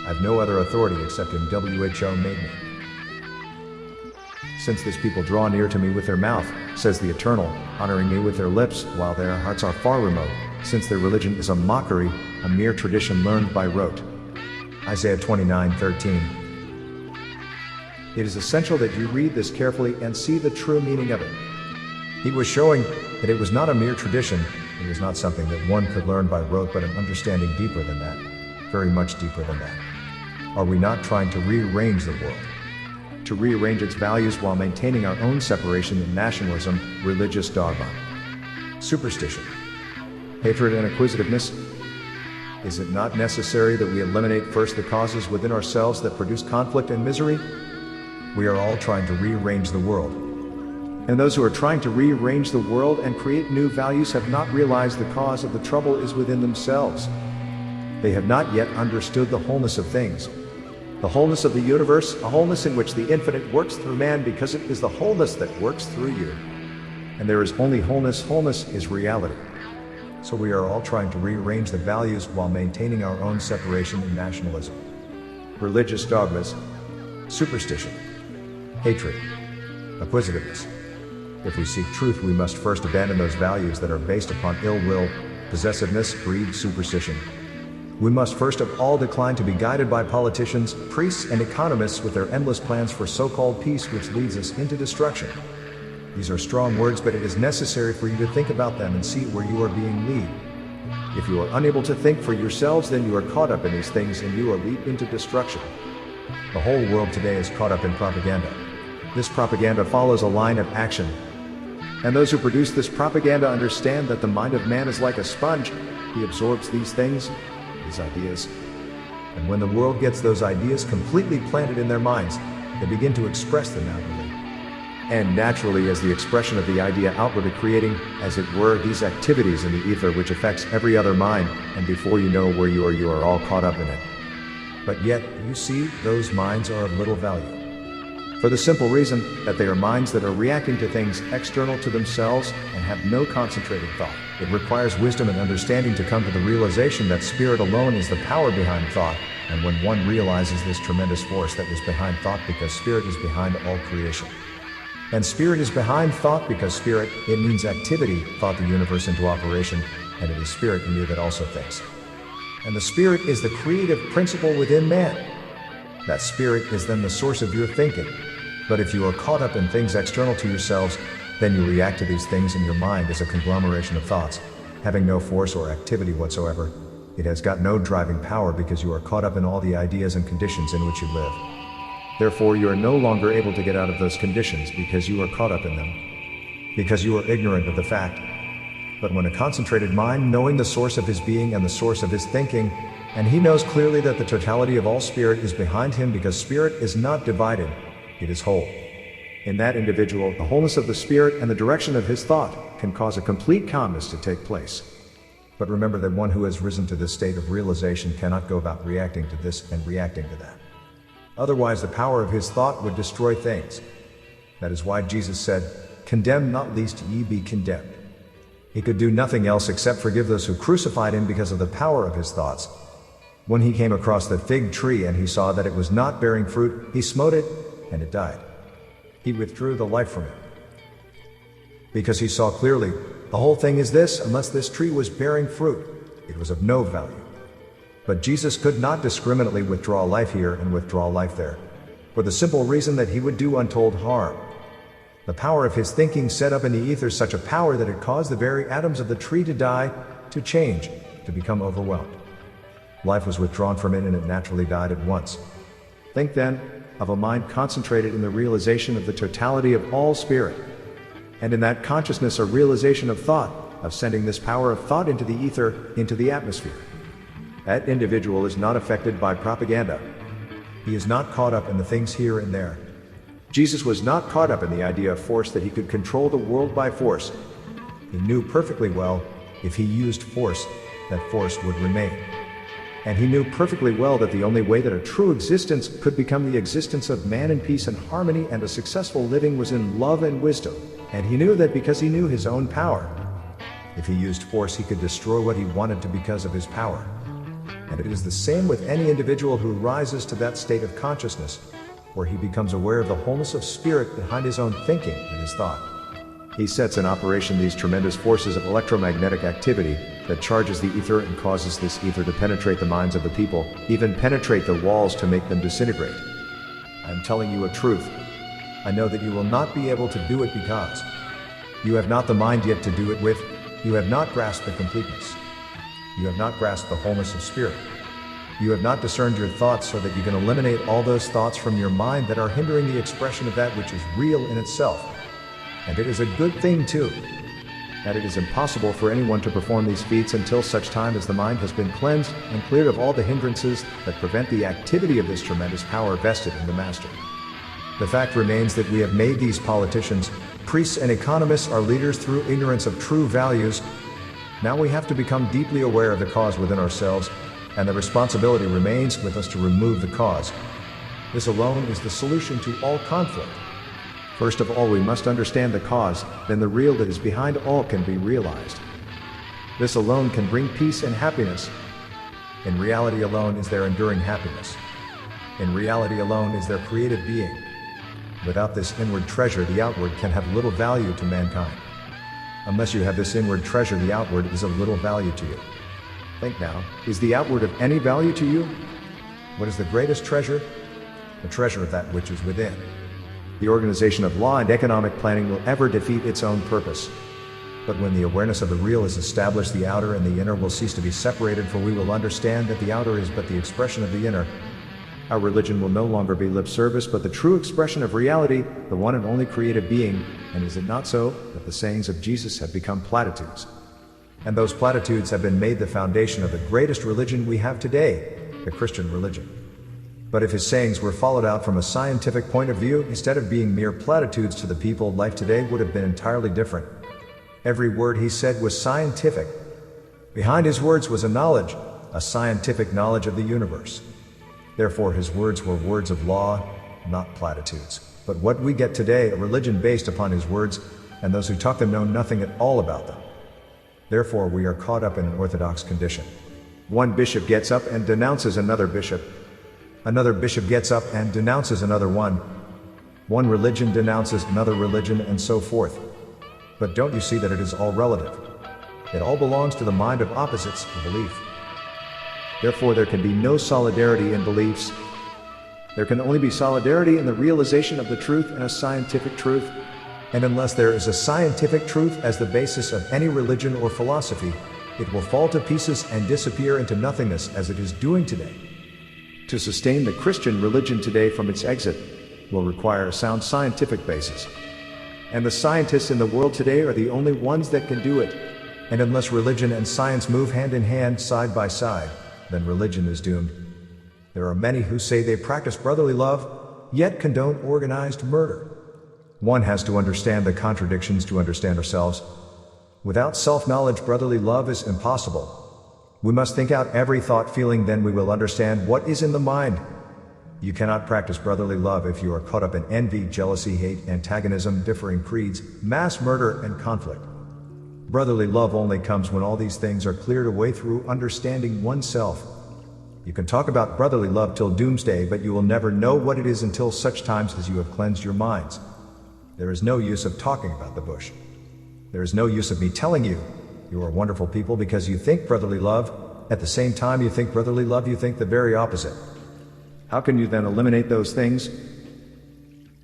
I have no other authority except him WHO made me. Since this people draw near to me with their mouth, says the Eternal, honoring me with their lips, while their hearts are far remote, since their religion is a mockery, a mere tradition learned by rote. Isaiah 29:13. It is essential that you read this carefully and see the true meaning of it. He was showing that it was not a mere tradition, it was not something that one could learn by rote, but an understanding deeper than that, very much deeper than that. Are we not trying to rearrange the world? To rearrange its values while maintaining our own separation in nationalism, religious dogma, superstition, hatred and acquisitiveness? Is it not necessary that we eliminate first the causes within ourselves that produce conflict and misery? We are all trying to rearrange the world. And those who are trying to rearrange the world and create new values have not realized the cause of the trouble is within themselves. They have not yet understood the wholeness of things. The wholeness of the universe, a wholeness in which the infinite works through man because it is the wholeness that works through you. And there is only wholeness. Wholeness is reality. So we are all trying to rearrange the values while maintaining our own separation in nationalism, religious dogmas, superstition, hatred, acquisitiveness. If we seek truth, we must first abandon those values that are based upon ill will, possessiveness, greed, superstition. We must first of all decline to be guided by politicians, priests, and economists with their endless plans for so-called peace, which leads us into destruction. These are strong words, but it is necessary for you to think about them and see where you are being led. If you are unable to think for yourselves, then you are caught up in these things and you are led into destruction. The whole world today is caught up in propaganda. This propaganda follows a line of action. And those who produce this propaganda understand that the mind of man is like a sponge. He absorbs these things, these ideas. And when the world gets those ideas completely planted in their minds, they begin to express them outwardly. And naturally, as the expression of the idea outwardly, creating, as it were, these activities in the ether which affects every other mind, and before you know where you are all caught up in it. But yet, you see, those minds are of little value. For the simple reason that they are minds that are reacting to things external to themselves and have no concentrated thought. It requires wisdom and understanding to come to the realization that spirit alone is the power behind thought, and when one realizes this tremendous force that is behind thought, because spirit is behind all creation. And spirit is behind thought because spirit, it means activity, thought the universe into operation, and it is spirit in you that also thinks. And the spirit is the creative principle within man. That spirit is then the source of your thinking. But if you are caught up in things external to yourselves, then you react to these things in your mind as a conglomeration of thoughts, having no force or activity whatsoever. It has got no driving power because you are caught up in all the ideas and conditions in which you live. Therefore, you are no longer able to get out of those conditions because you are caught up in them. Because you are ignorant of the fact. But when a concentrated mind, knowing the source of his being and the source of his thinking, and he knows clearly that the totality of all spirit is behind him because spirit is not divided, it is whole. In that individual, the wholeness of the spirit and the direction of his thought can cause a complete calmness to take place. But remember that one who has risen to this state of realization cannot go about reacting to this and reacting to that. Otherwise, the power of his thought would destroy things. That is why Jesus said, "Condemn not, lest ye be condemned." He could do nothing else except forgive those who crucified him because of the power of his thoughts. When he came across the fig tree and he saw that it was not bearing fruit, he smote it, and it died. He withdrew the life from it. Because he saw clearly, the whole thing is this: unless this tree was bearing fruit, it was of no value. But Jesus could not discriminately withdraw life here and withdraw life there, for the simple reason that he would do untold harm. The power of his thinking set up in the ether such a power that it caused the very atoms of the tree to die, to change, to become overwhelmed. Life was withdrawn from it and it naturally died at once. Think then of a mind concentrated in the realization of the totality of all spirit. And in that consciousness a realization of thought, of sending this power of thought into the ether, into the atmosphere. That individual is not affected by propaganda. He is not caught up in the things here and there. Jesus was not caught up in the idea of force, that he could control the world by force. He knew perfectly well, if he used force, that force would remain. And he knew perfectly well that the only way that a true existence could become the existence of man in peace and harmony and a successful living was in love and wisdom. And he knew that because he knew his own power. If he used force, he could destroy what he wanted to because of his power. And it is the same with any individual who rises to that state of consciousness, where he becomes aware of the wholeness of spirit behind his own thinking and his thought. He sets in operation these tremendous forces of electromagnetic activity that charges the ether and causes this ether to penetrate the minds of the people, even penetrate their walls to make them disintegrate. I am telling you a truth. I know that you will not be able to do it because you have not the mind yet to do it with. You have not grasped the completeness. You have not grasped the wholeness of spirit. You have not discerned your thoughts so that you can eliminate all those thoughts from your mind that are hindering the expression of that which is real in itself. And it is a good thing too, that it is impossible for anyone to perform these feats until such time as the mind has been cleansed and cleared of all the hindrances that prevent the activity of this tremendous power vested in the Master. The fact remains that we have made these politicians, priests and economists our leaders through ignorance of true values. Now we have to become deeply aware of the cause within ourselves, and the responsibility remains with us to remove the cause. This alone is the solution to all conflict. First of all, we must understand the cause, then the real that is behind all can be realized. This alone can bring peace and happiness. In reality alone is there enduring happiness. In reality alone is there creative being. Without this inward treasure, the outward can have little value to mankind. Unless you have this inward treasure, the outward is of little value to you. Think now, is the outward of any value to you? What is the greatest treasure? The treasure of that which is within. The organization of law and economic planning will ever defeat its own purpose. But when the awareness of the real is established, the outer and the inner will cease to be separated, for we will understand that the outer is but the expression of the inner. Our religion will no longer be lip service, but the true expression of reality, the one and only creative being. And is it not so, that the sayings of Jesus have become platitudes? And those platitudes have been made the foundation of the greatest religion we have today, the Christian religion. But if his sayings were followed out from a scientific point of view, instead of being mere platitudes to the people, life today would have been entirely different. Every word he said was scientific. Behind his words was a knowledge, a scientific knowledge of the universe. Therefore his words were words of law, not platitudes. But what we get today, a religion based upon his words, and those who talk them know nothing at all about them. Therefore we are caught up in an orthodox condition. One bishop gets up and denounces another bishop. Another bishop gets up and denounces another one. One religion denounces another religion, and so forth. But don't you see that it is all relative? It all belongs to the mind of opposites of belief. Therefore there can be no solidarity in beliefs. There can only be solidarity in the realization of the truth and a scientific truth. And unless there is a scientific truth as the basis of any religion or philosophy, it will fall to pieces and disappear into nothingness as it is doing today. To sustain the Christian religion today from its exit will require a sound scientific basis. And the scientists in the world today are the only ones that can do it. And unless religion and science move hand in hand, side by side, then religion is doomed. There are many who say they practice brotherly love, yet condone organized murder. One has to understand the contradictions to understand ourselves. Without self-knowledge, brotherly love is impossible. We must think out every thought, feeling, then we will understand what is in the mind. You cannot practice brotherly love if you are caught up in envy, jealousy, hate, antagonism, differing creeds, mass murder, and conflict. Brotherly love only comes when all these things are cleared away through understanding oneself. You can talk about brotherly love till doomsday, but you will never know what it is until such times as you have cleansed your minds. There is no use of talking about the bush. There is no use of me telling you, you are wonderful people because you think brotherly love. At the same time you think brotherly love, you think the very opposite. How can you then eliminate those things?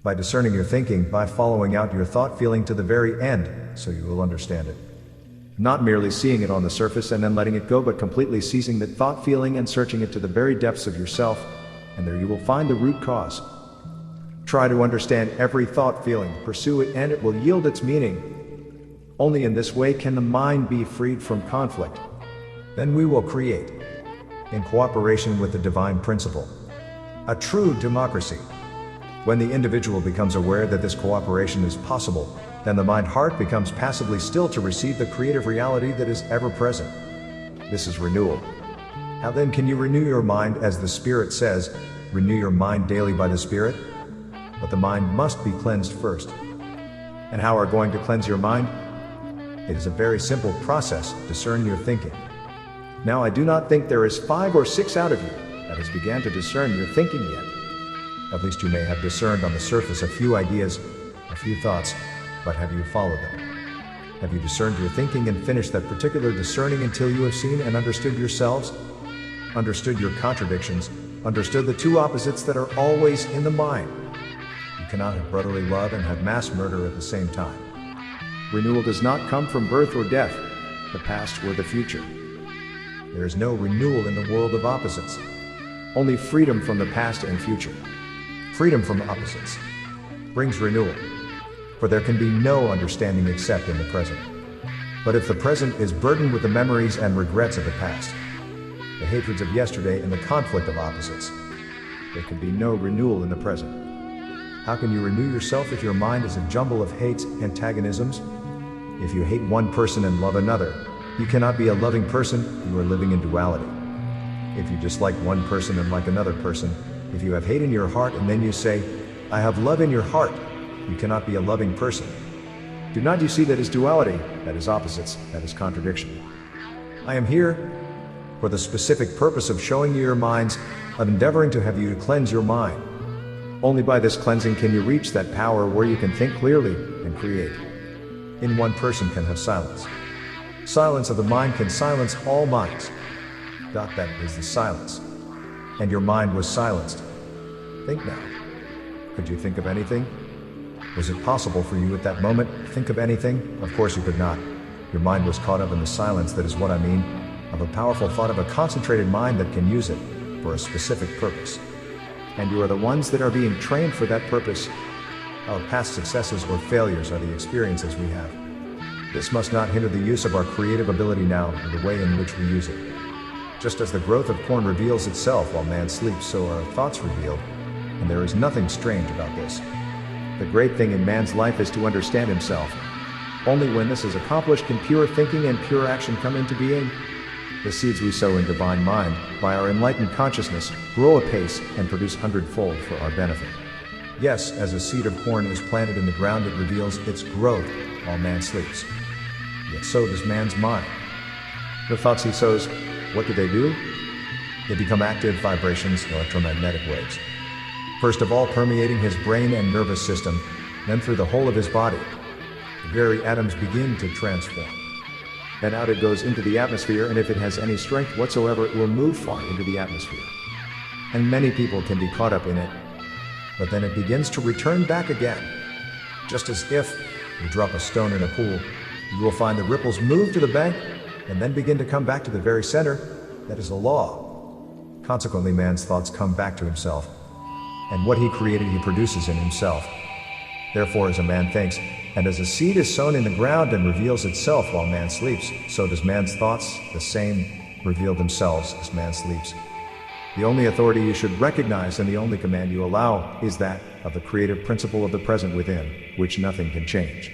By discerning your thinking, by following out your thought feeling to the very end, so you will understand it. Not merely seeing it on the surface and then letting it go, but completely seizing that thought feeling and searching it to the very depths of yourself, and there you will find the root cause. Try to understand every thought feeling, pursue it, and it will yield its meaning. Only in this way can the mind be freed from conflict. Then we will create, in cooperation with the divine principle, a true democracy. When the individual becomes aware that this cooperation is possible, then the mind-heart becomes passively still to receive the creative reality that is ever present. This is renewal. How then can you renew your mind? As the Spirit says, renew your mind daily by the Spirit. But the mind must be cleansed first. And how are going to cleanse your mind? It is a very simple process. Discern your thinking. Now I do not think there is 5 or 6 out of you that has began to discern your thinking yet. At least you may have discerned on the surface a few ideas, a few thoughts, but have you followed them? Have you discerned your thinking and finished that particular discerning until you have seen and understood yourselves? Understood your contradictions, understood the two opposites that are always in the mind. You cannot have brotherly love and have mass murder at the same time. Renewal does not come from birth or death, the past or the future. There is no renewal in the world of opposites. Only freedom from the past and future. Freedom from opposites brings renewal. For there can be no understanding except in the present. But if the present is burdened with the memories and regrets of the past, the hatreds of yesterday and the conflict of opposites, there can be no renewal in the present. How can you renew yourself if your mind is a jumble of hates, antagonisms? If you hate one person and love another, you cannot be a loving person, you are living in duality. If you dislike one person and like another person, if you have hate in your heart and then you say, I have love in your heart, you cannot be a loving person. Do not you see that is duality, that is opposites, that is contradiction. I am here for the specific purpose of showing you your minds, of endeavoring to have you to cleanse your mind. Only by this cleansing can you reach that power where you can think clearly and create. In one person can have silence. Silence of the mind can silence all minds. That is the silence. And your mind was silenced. Think now. Could you think of anything? Was it possible for you at that moment to think of anything? Of course you could not. Your mind was caught up in the silence, that is what I mean, of a powerful thought of a concentrated mind that can use it for a specific purpose. And you are the ones that are being trained for that purpose. Our past successes or failures are the experiences we have. This must not hinder the use of our creative ability now or the way in which we use it. Just as the growth of corn reveals itself while man sleeps, so are our thoughts revealed, and there is nothing strange about this. The great thing in man's life is to understand himself. Only when this is accomplished can pure thinking and pure action come into being. The seeds we sow in divine mind, by our enlightened consciousness, grow apace and produce hundredfold for our benefit. Yes, as a seed of corn is planted in the ground, it reveals its growth while man sleeps. Yet so does man's mind. The thoughts he sows, what do? They become active vibrations, electromagnetic waves. First of all permeating his brain and nervous system, then through the whole of his body. The very atoms begin to transform. Then out it goes into the atmosphere, and if it has any strength whatsoever, it will move far into the atmosphere. And many people can be caught up in it, but then it begins to return back again. Just as if you drop a stone in a pool, you will find the ripples move to the bank, and then begin to come back to the very center. That is a law. Consequently, man's thoughts come back to himself, and what he created he produces in himself. Therefore, as a man thinks, and as a seed is sown in the ground and reveals itself while man sleeps, so does man's thoughts, the same, reveal themselves as man sleeps. The only authority you should recognize and the only command you allow is that of the creative principle of the present within, which nothing can change.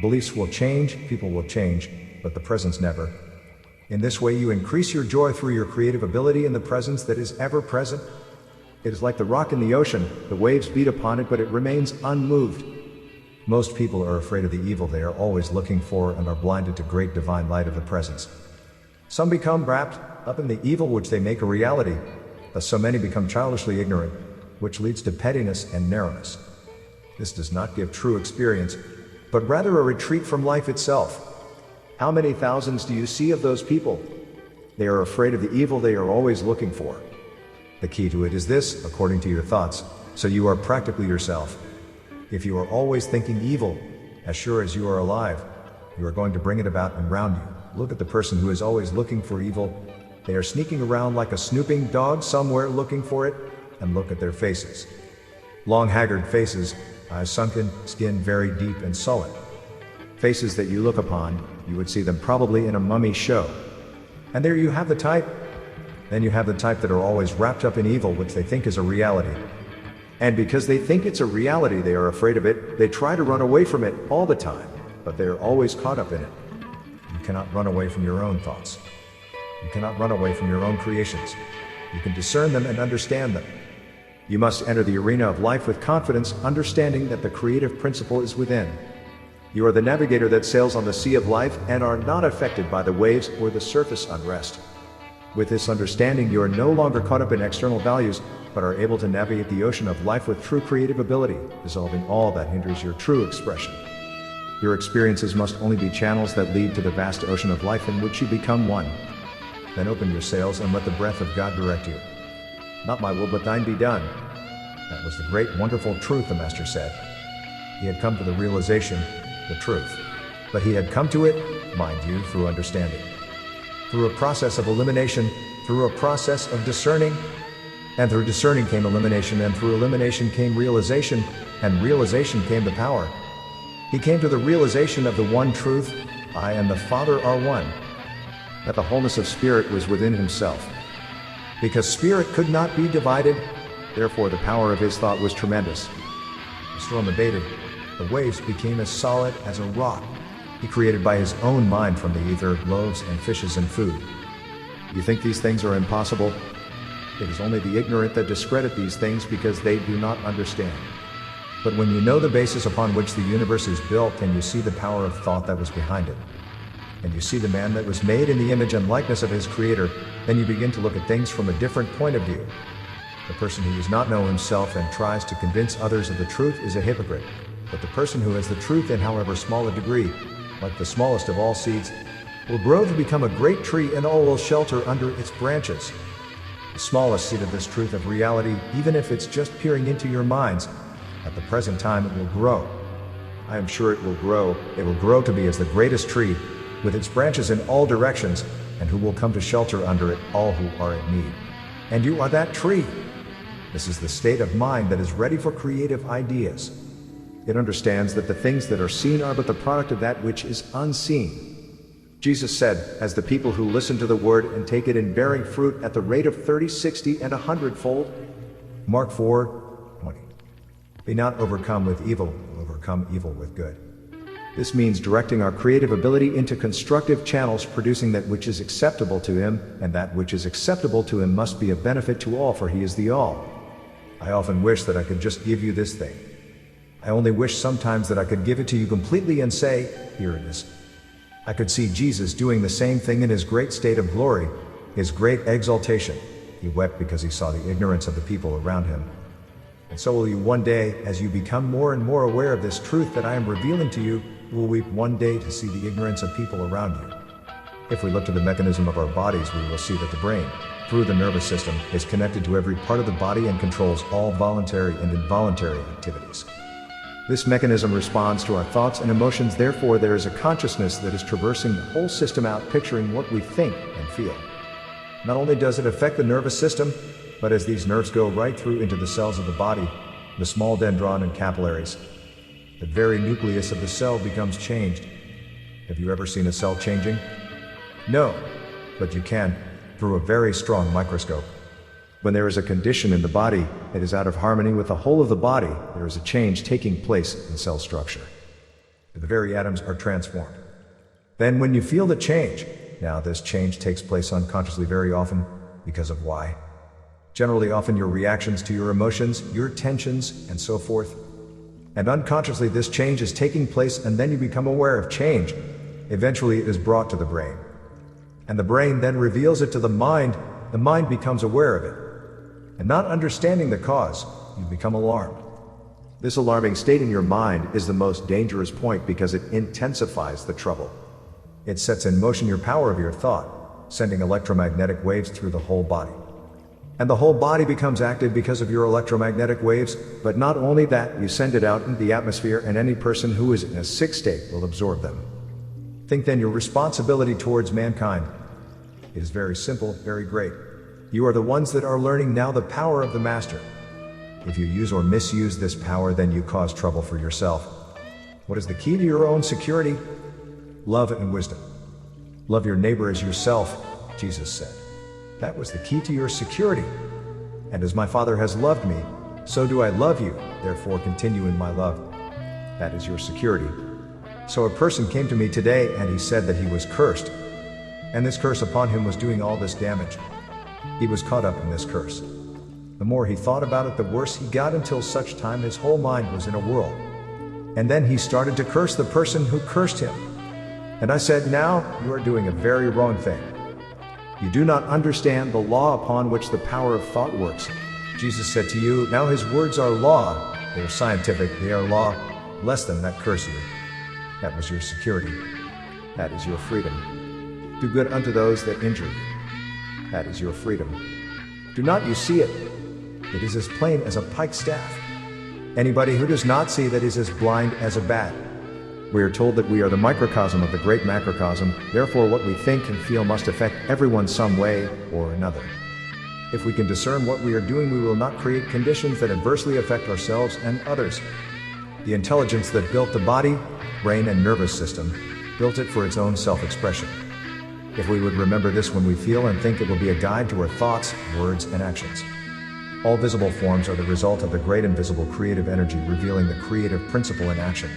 Beliefs will change, people will change, but the presence never. In this way you increase your joy through your creative ability in the presence that is ever present. It is like the rock in the ocean, the waves beat upon it, but it remains unmoved. Most people are afraid of the evil they are always looking for and are blinded to great divine light of the presence. Some become wrapped up in the evil which they make a reality, thus so many become childishly ignorant, which leads to pettiness and narrowness. This does not give true experience, but rather a retreat from life itself. How many thousands do you see of those people? They are afraid of the evil they are always looking for. The key to it is this, according to your thoughts, so you are practically yourself. If you are always thinking evil, as sure as you are alive, you are going to bring it about and round you. Look at the person who is always looking for evil. They are sneaking around like a snooping dog somewhere looking for it, and look at their faces. Long haggard faces, eyes sunken, skin very deep and sullen. Faces that you look upon, you would see them probably in a mummy show. And there you have the type. Then you have the type that are always wrapped up in evil, which they think is a reality. And because they think it's a reality, they are afraid of it. They try to run away from it all the time, but they are always caught up in it. You cannot run away from your own thoughts. You cannot run away from your own creations. You can discern them and understand them. You must enter the arena of life with confidence, understanding that the creative principle is within. You are the navigator that sails on the sea of life and are not affected by the waves or the surface unrest. With this understanding, you are no longer caught up in external values, but are able to navigate the ocean of life with true creative ability, dissolving all that hinders your true expression. Your experiences must only be channels that lead to the vast ocean of life in which you become one. Then open your sails and let the breath of God direct you. Not my will, but thine be done. That was the great, wonderful truth, the Master said. He had come to the realization, the truth. But he had come to it, mind you, through understanding. Through a process of elimination, through a process of discerning, and through discerning came elimination, and through elimination came realization, and realization came the power. He came to the realization of the one truth, I and the Father are one. That the wholeness of spirit was within himself. Because spirit could not be divided, therefore the power of his thought was tremendous. The storm abated, the waves became as solid as a rock. He created by his own mind from the ether loaves and fishes and food. You think these things are impossible? It is only the ignorant that discredit these things because they do not understand. But when you know the basis upon which the universe is built, and you see the power of thought that was behind it, and you see the man that was made in the image and likeness of his creator, then you begin to look at things from a different point of view. The person who does not know himself and tries to convince others of the truth is a hypocrite. But the person who has the truth in however small a degree, like the smallest of all seeds, will grow to become a great tree, and all will shelter under its branches. The smallest seed of this truth of reality, even if it's just peering into your minds, at the present time it will grow. I am sure it will grow to be as the greatest tree, with its branches in all directions, and who will come to shelter under it all who are in need. And you are that tree. This is the state of mind that is ready for creative ideas. It understands that the things that are seen are but the product of that which is unseen. Jesus said, as the people who listen to the word and take it in bearing fruit at the rate of 30, 60, and 100-fold. Mark 4:20. Be not overcome with evil, overcome evil with good. This means directing our creative ability into constructive channels, producing that which is acceptable to him, and that which is acceptable to him must be a benefit to all, for he is the all. I often wish that I could just give you this thing. I only wish sometimes that I could give it to you completely and say, here it is. I could see Jesus doing the same thing in his great state of glory, his great exaltation. He wept because he saw the ignorance of the people around him. And so will you one day, as you become more and more aware of this truth that I am revealing to you, will weep one day to see the ignorance of people around you. If we look to the mechanism of our bodies, we will see that the brain, through the nervous system, is connected to every part of the body and controls all voluntary and involuntary activities. This mechanism responds to our thoughts and emotions, therefore there is a consciousness that is traversing the whole system out, picturing what we think and feel. Not only does it affect the nervous system, but as these nerves go right through into the cells of the body, the small dendron and capillaries, the very nucleus of the cell becomes changed. Have you ever seen a cell changing? No, but you can, through a very strong microscope. When there is a condition in the body that is out of harmony with the whole of the body, there is a change taking place in cell structure. The very atoms are transformed. Then when you feel the change, now this change takes place unconsciously very often, because of why? Generally often your reactions to your emotions, your tensions, and so forth. And unconsciously this change is taking place, and then you become aware of change. Eventually it is brought to the brain. And the brain then reveals it to the mind becomes aware of it. And not understanding the cause, you become alarmed. This alarming state in your mind is the most dangerous point because it intensifies the trouble. It sets in motion your power of your thought, sending electromagnetic waves through the whole body. And the whole body becomes active because of your electromagnetic waves, but not only that, you send it out into the atmosphere, and any person who is in a sick state will absorb them. Think then your responsibility towards mankind. It is very simple, very great. You are the ones that are learning now the power of the Master. If you use or misuse this power, then you cause trouble for yourself. What is the key to your own security? Love and wisdom. Love your neighbor as yourself, Jesus said. That was the key to your security. And as my Father has loved me, so do I love you, therefore continue in my love. That is your security. So a person came to me today and he said that he was cursed. And this curse upon him was doing all this damage. He was caught up in this curse. The more he thought about it, the worse he got, until such time his whole mind was in a whirl. And then he started to curse the person who cursed him. And I said, now, you are doing a very wrong thing. You do not understand the law upon which the power of thought works. Jesus said to you, now his words are law. They are scientific, they are law. Bless them that curse you. That was your security. That is your freedom. Do good unto those that injure you. That is your freedom. Do not you see it? It is as plain as a pike staff. Anybody who does not see that is as blind as a bat. We are told that we are the microcosm of the great macrocosm, therefore what we think and feel must affect everyone some way or another. If we can discern what we are doing, we will not create conditions that adversely affect ourselves and others. The intelligence that built the body, brain, and nervous system, built it for its own self-expression. If we would remember this when we feel and think, it will be a guide to our thoughts, words, and actions. All visible forms are the result of the great invisible creative energy revealing the creative principle in action.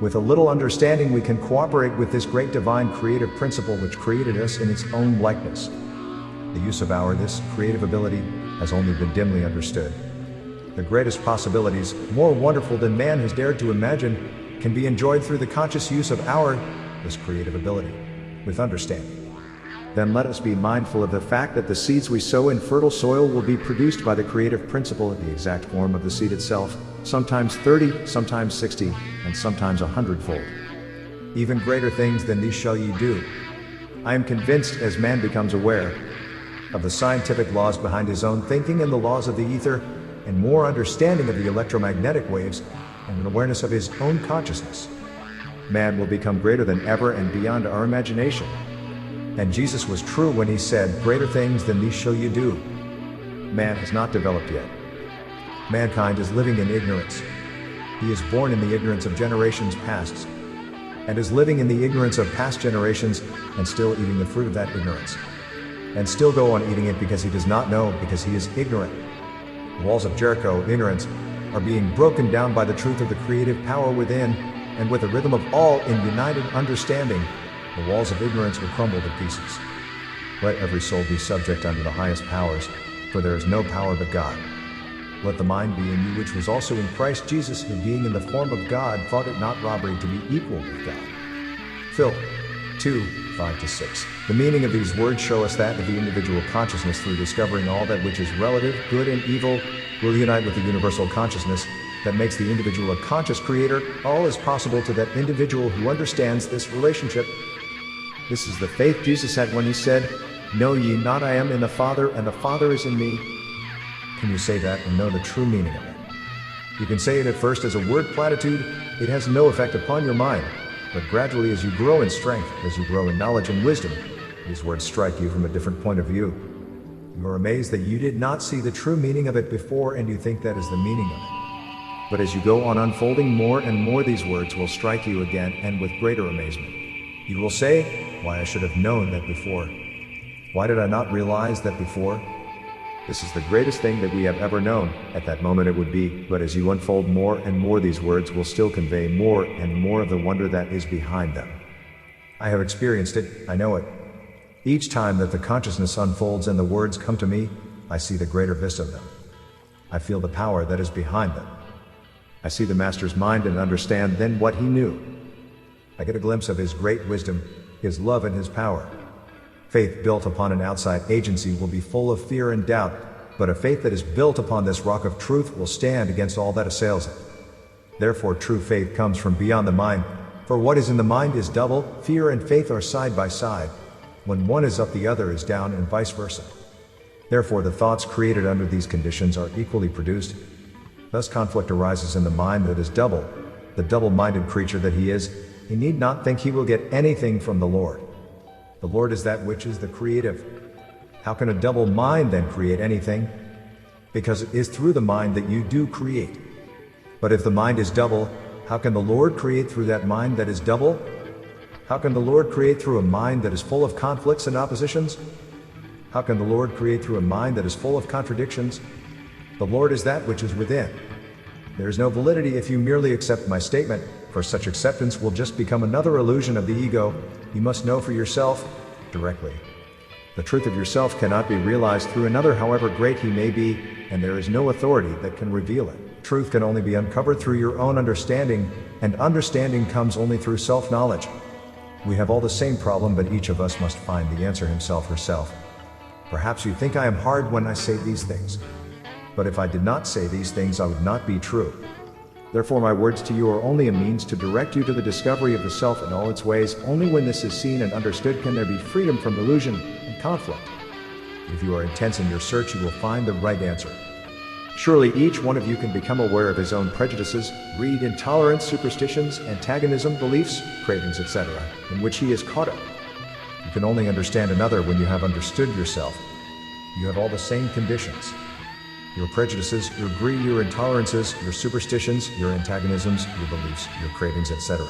With a little understanding, we can cooperate with this great divine creative principle which created us in its own likeness. The use of this creative ability has only been dimly understood. The greatest possibilities, more wonderful than man has dared to imagine, can be enjoyed through the conscious use of this creative ability, with understanding. Then let us be mindful of the fact that the seeds we sow in fertile soil will be produced by the creative principle in the exact form of the seed itself, sometimes 30, sometimes 60, and sometimes 100-fold. Even greater things than these shall ye do. I am convinced, as man becomes aware of the scientific laws behind his own thinking and the laws of the ether, and more understanding of the electromagnetic waves, and an awareness of his own consciousness, man will become greater than ever and beyond our imagination. And Jesus was true when he said, greater things than these shall you do. Man has not developed yet. Mankind is living in ignorance. He is born in the ignorance of generations past, and is living in the ignorance of past generations, and still eating the fruit of that ignorance. And still go on eating it because he does not know, because he is ignorant. The walls of Jericho, ignorance, are being broken down by the truth of the creative power within, and with the rhythm of all in united understanding, the walls of ignorance will crumble to pieces. Let every soul be subject unto the highest powers, for there is no power but God. Let the mind be in you which was also in Christ Jesus, who being in the form of God thought it not robbery to be equal with God. Phil. 2:5-6. The meaning of these words show us that the individual consciousness, through discovering all that which is relative, good and evil, will unite with the universal consciousness that makes the individual a conscious creator. All is possible to that individual who understands this relationship. This is the faith Jesus had when he said, know ye not I am in the Father, and the Father is in me? Can you say that and know the true meaning of it? You can say it at first as a word platitude. It has no effect upon your mind. But gradually, as you grow in strength, as you grow in knowledge and wisdom, these words strike you from a different point of view. You are amazed that you did not see the true meaning of it before, and you think that is the meaning of it. But as you go on unfolding more and more, these words will strike you again, and with greater amazement. You will say, why, I should have known that before. Why did I not realize that before? This is the greatest thing that we have ever known. At that moment it would be, but as you unfold more and more, these words will still convey more and more of the wonder that is behind them. I have experienced it, I know it. Each time that the consciousness unfolds and the words come to me, I see the greater vista of them. I feel the power that is behind them. I see the Master's mind and understand then what he knew. I get a glimpse of his great wisdom, his love, and his power. Faith built upon an outside agency will be full of fear and doubt, but a faith that is built upon this rock of truth will stand against all that assails it. Therefore true faith comes from beyond the mind, for what is in the mind is double. Fear and faith are side by side. When one is up, the other is down, and vice versa. Therefore the thoughts created under these conditions are equally produced. Thus conflict arises in the mind that is double. The double-minded creature that he is, he need not think he will get anything from the Lord. The Lord is that which is the creative. How can a double mind then create anything? Because it is through the mind that you do create. But if the mind is double, how can the Lord create through that mind that is double? How can the Lord create through a mind that is full of conflicts and oppositions? How can the Lord create through a mind that is full of contradictions? The Lord is that which is within. There is no validity if you merely accept my statement, for such acceptance will just become another illusion of the ego. You must know for yourself, directly. The truth of yourself cannot be realized through another, however great he may be, and there is no authority that can reveal it. Truth can only be uncovered through your own understanding, and understanding comes only through self-knowledge. We have all the same problem, but each of us must find the answer himself herself. Perhaps you think I am hard when I say these things. But if I did not say these things, I would not be true. Therefore my words to you are only a means to direct you to the discovery of the self in all its ways. Only when this is seen and understood can there be freedom from illusion and conflict. If you are intense in your search, you will find the right answer. Surely each one of you can become aware of his own prejudices, greed, intolerance, superstitions, antagonism, beliefs, cravings, etc., in which he is caught up. You can only understand another when you have understood yourself. You have all the same conditions. Your prejudices, your greed, your intolerances, your superstitions, your antagonisms, your beliefs, your cravings, etc.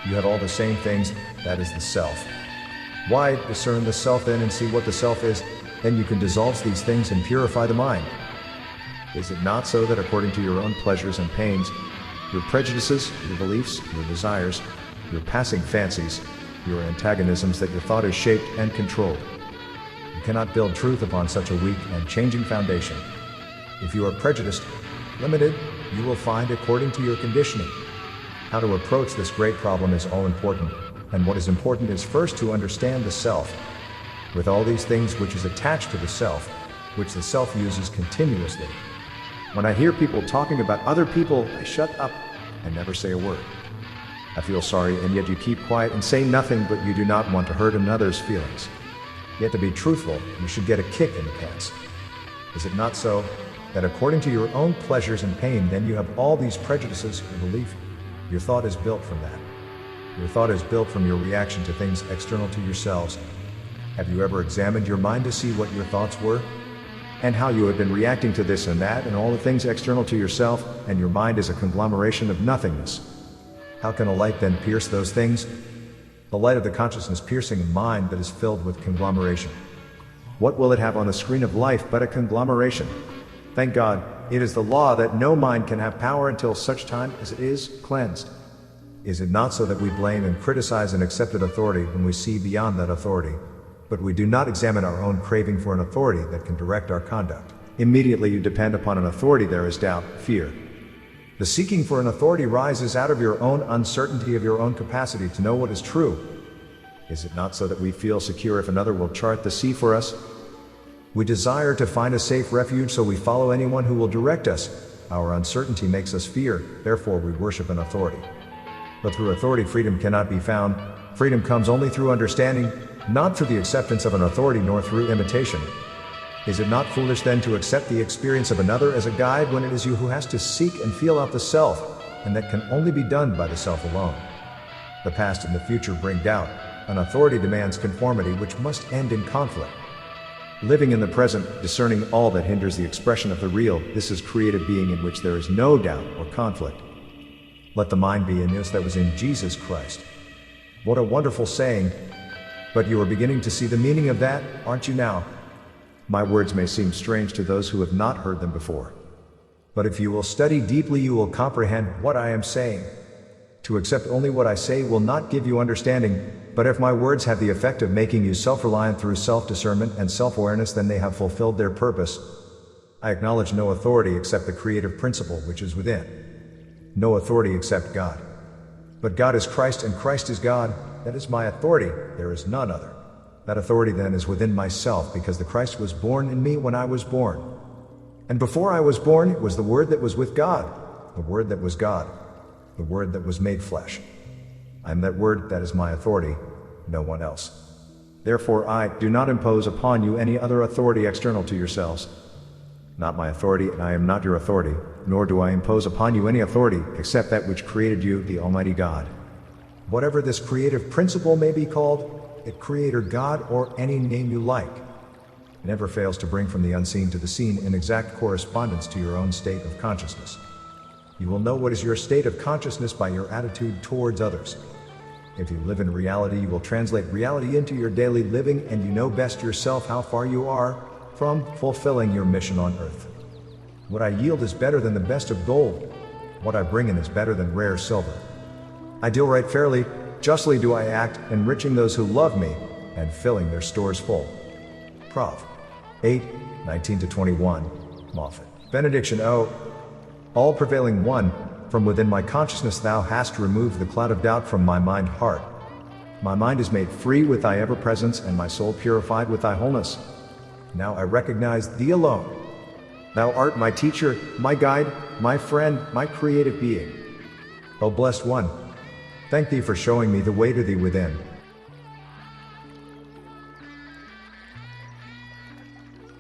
You have all the same things, that is the self. Why discern the self then and see what the self is? Then you can dissolve these things and purify the mind. Is it not so that according to your own pleasures and pains, your prejudices, your beliefs, your desires, your passing fancies, your antagonisms, that your thought is shaped and controlled? You cannot build truth upon such a weak and changing foundation. If you are prejudiced, limited, you will find according to your conditioning. How to approach this great problem is all important, and what is important is first to understand the self. With all these things which is attached to the self, which the self uses continuously. When I hear people talking about other people, I shut up and never say a word. I feel sorry, and yet you keep quiet and say nothing, but you do not want to hurt another's feelings. Yet to be truthful, you should get a kick in the pants. Is it not so that according to your own pleasures and pain, then you have all these prejudices or belief? Your thought is built from that. Your thought is built from your reaction to things external to yourselves. Have you ever examined your mind to see what your thoughts were? And how you have been reacting to this and that and all the things external to yourself, and your mind is a conglomeration of nothingness. How can a light then pierce those things? The light of the consciousness piercing a mind that is filled with conglomeration. What will it have on the screen of life but a conglomeration? Thank God, it is the law that no mind can have power until such time as it is cleansed. Is it not so that we blame and criticize an accepted authority when we see beyond that authority? But we do not examine our own craving for an authority that can direct our conduct. Immediately you depend upon an authority, there is doubt, fear. The seeking for an authority rises out of your own uncertainty of your own capacity to know what is true. Is it not so that we feel secure if another will chart the sea for us? We desire to find a safe refuge, so we follow anyone who will direct us. Our uncertainty makes us fear, therefore we worship an authority. But through authority freedom cannot be found. Freedom comes only through understanding, not through the acceptance of an authority nor through imitation. Is it not foolish then to accept the experience of another as a guide when it is you who has to seek and feel out the self, and that can only be done by the self alone? The past and the future bring doubt. An authority demands conformity, which must end in conflict. Living in the present, discerning all that hinders the expression of the real, this is creative being in which there is no doubt or conflict. Let the mind be in us that was in Jesus Christ. What a wonderful saying! But you are beginning to see the meaning of that, aren't you now? My words may seem strange to those who have not heard them before. But if you will study deeply, you will comprehend what I am saying. To accept only what I say will not give you understanding, but if my words have the effect of making you self-reliant through self-discernment and self-awareness, then they have fulfilled their purpose. I acknowledge no authority except the creative principle which is within. No authority except God. But God is Christ and Christ is God. That is my authority, there is none other. That authority then is within myself, because the Christ was born in me when I was born. And before I was born, it was the Word that was with God, the Word that was God, the Word that was made flesh. I am that Word, that is my authority, no one else. Therefore I do not impose upon you any other authority external to yourselves. Not my authority, and I am not your authority, nor do I impose upon you any authority except that which created you, the Almighty God. Whatever this creative principle may be called, it Creator God or any name you like, never fails to bring from the unseen to the seen in exact correspondence to your own state of consciousness. You will know what is your state of consciousness by your attitude towards others. If you live in reality, you will translate reality into your daily living, and you know best yourself how far you are from fulfilling your mission on earth. What I yield is better than the best of gold. What I bring in is better than rare silver. I deal right fairly, justly do I act, enriching those who love me, and filling their stores full. Prov. 8, 19-21, Moffat. Benediction O. All-prevailing One, from within my consciousness thou hast removed the cloud of doubt from my mind heart. My mind is made free with thy ever-presence, and my soul purified with thy wholeness. Now I recognize thee alone. Thou art my teacher, my guide, my friend, my creative being. O Blessed One, thank thee for showing me the way to thee within.